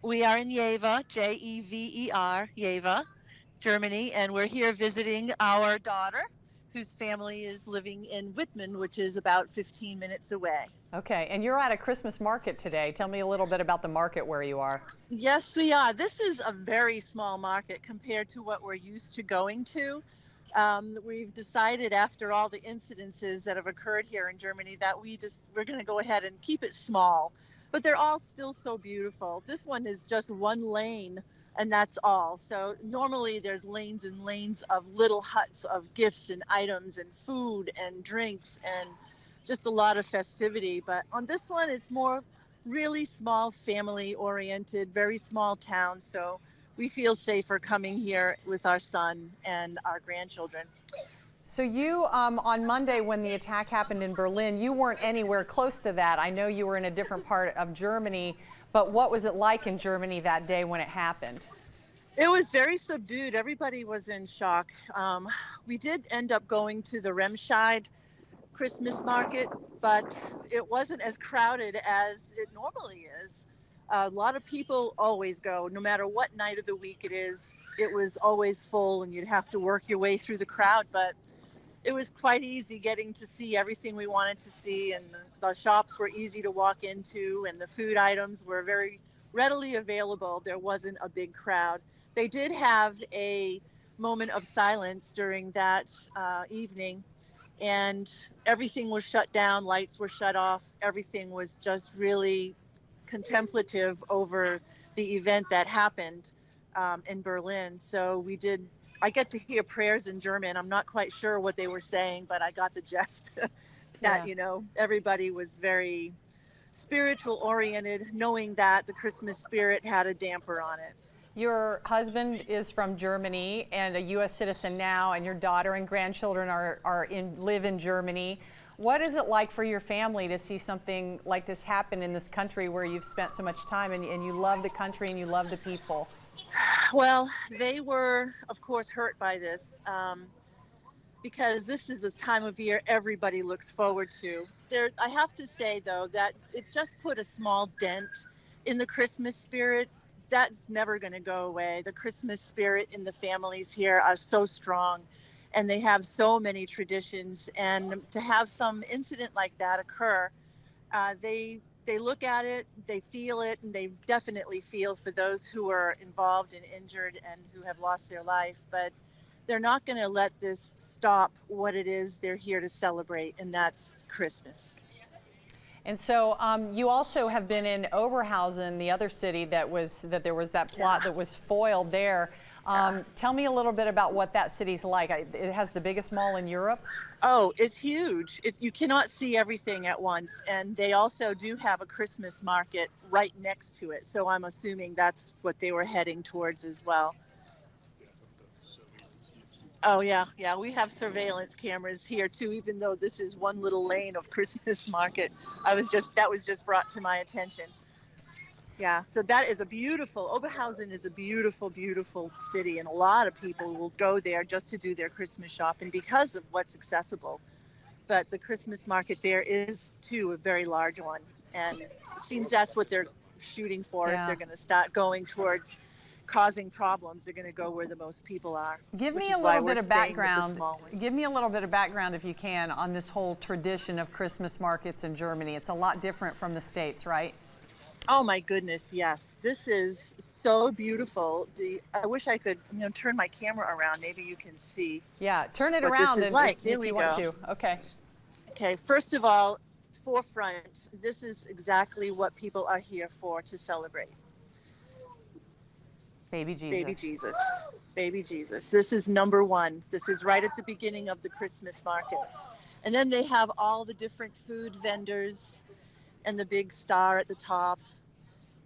We are in Jever, Jever, Jever, Germany, and we're here visiting our daughter, whose family is living in Whitman, which is about 15 minutes away. Okay, and you're at a Christmas market today. Tell me a little bit about the market where you are. Yes, we are. This is a very small market compared to what we're used to going to. We've decided after all the incidences that have occurred here in Germany that we're going to go ahead and keep it small. But they're all still so beautiful. This one is just one lane and that's all. So normally there's lanes and lanes of little huts of gifts and items and food and drinks and just a lot of festivity. But on this one, it's more really small, family oriented, very small town. So we feel safer coming here with our son and our grandchildren. So you, on Monday when the attack happened in Berlin, you weren't anywhere close to that. I know you were in a different part of Germany, but what was it like in Germany that day when it happened? It was very subdued. Everybody was in shock. We did end up going to the Remscheid Christmas market, but it wasn't as crowded as it normally is. A lot of people always go, no matter what night of the week it is. It was always full, and you'd have to work your way through the crowd, but it was quite easy getting to see everything we wanted to see, and the shops were easy to walk into, and the food items were very readily available. There wasn't a big crowd. They did have a moment of silence during that evening, and everything was shut down, lights were shut off, everything was just really contemplative over the event that happened in Berlin. So I get to hear prayers in German. I'm not quite sure what they were saying, but I got the gist that, Yeah. Everybody was very spiritual oriented, knowing that the Christmas spirit had a damper on it. Your husband is from Germany and a U.S. citizen now, and your daughter and grandchildren live in Germany. What is it like for your family to see something like this happen in this country where you've spent so much time and you love the country and you love the people? Well, they were, of course, hurt by this because this is the time of year everybody looks forward to. I have to say, though, that it just put a small dent in the Christmas spirit. That's never going to go away. The Christmas spirit in the families here are so strong, and they have so many traditions. And to have some incident like that occur, they look at it, they feel it, and they definitely feel for those who are involved and injured and who have lost their life. But they're not going to let this stop what it is they're here to celebrate, and that's Christmas. And so you also have been in Oberhausen, the other city that there was that plot that was foiled there. Tell me a little bit about what that city's like. It has the biggest mall in Europe. Oh, it's huge. You cannot see everything at once. And they also do have a Christmas market right next to it. So I'm assuming that's what they were heading towards as well. Oh, yeah. Yeah. We have surveillance cameras here too, even though this is one little lane of Christmas market. That was just brought to my attention. Yeah. So that is Oberhausen is a beautiful, beautiful city. And a lot of people will go there just to do their Christmas shopping because of what's accessible. But the Christmas market there is too a very large one. And it seems that's what they're shooting for. If Yeah. they're going to start going towards causing problems, they're going to go where the most people are. Give which me is a why little we're bit of staying with the background. small ones. Give me a little bit of background, if you can, on this whole tradition of Christmas markets in Germany. It's a lot different from the States, right? Oh my goodness, yes. This is so beautiful. I wish I could, turn my camera around. Maybe you can see Yeah, turn it what this around is like. There if we you go. want to. Okay. Okay, first of all, forefront. This is exactly what people are here for, to celebrate. Baby Baby Jesus. Jesus. Baby Jesus. This is number one. This is right at the beginning of the Christmas market. And then they have all the different food vendors and the big star at the top.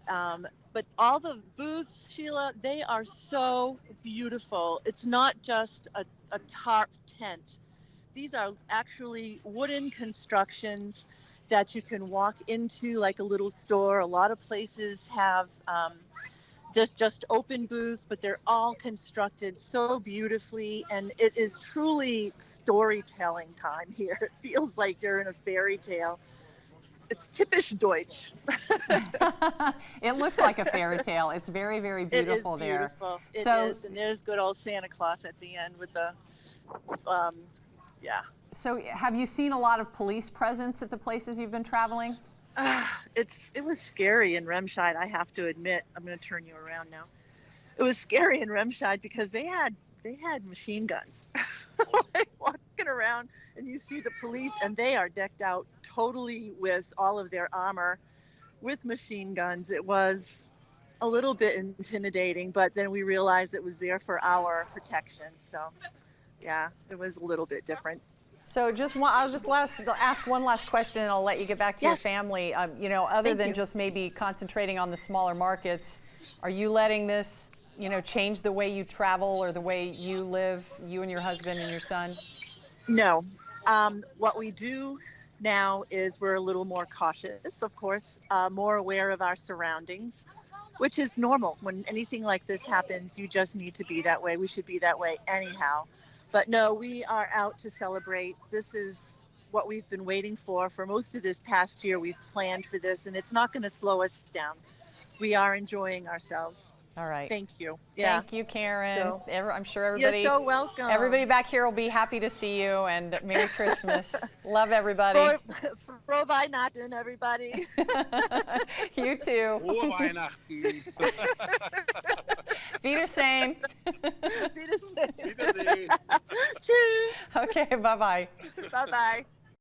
But all the booths, Sheila, they are so beautiful. It's not just a tarp tent. These are actually wooden constructions that you can walk into like a little store. A lot of places have there's just open booths, but they're all constructed so beautifully, and it is truly storytelling time here. It feels like you're in a fairy tale. it's typisch Deutsch. It looks like a fairy tale. It's very, very beautiful it is there. beautiful. It So, is, and there's good old Santa Claus at the end with the, yeah. so have you seen a lot of police presence at the places you've been traveling? It was scary in Remscheid, I have to admit. I'm going to turn you around now. It was scary in Remscheid because they had machine guns. Like walking around and you see the police and they are decked out totally with all of their armor with machine guns. It was a little bit intimidating, but then we realized it was there for our protection. So yeah, it was a little bit different. So I'll just ask one last question and I'll let you get back to your Yes. family. You know, other Thank than you. just maybe concentrating on the smaller markets, are you letting this, you know, change the way you travel or the way you live, you and your husband and your son? No. What we do now is we're a little more cautious, of course, more aware of our surroundings, which is normal. When anything like this happens, you just need to be that way. We should be that way anyhow. But no, we are out to celebrate. This is what we've been waiting for most of this past year. We've planned for this, and it's not going to slow us down. We are enjoying ourselves. All right. Thank you. Yeah. Thank you, Karen. So, I'm sure everybody. You're so welcome. Everybody back here will be happy to see you, and Merry Christmas. Love everybody. Frohe Weihnachten, everybody. You too. Frohe Weihnachten. Wiedersehen. Wiedersehen. Wiedersehen. Tschüss. Okay, bye-bye. Bye-bye.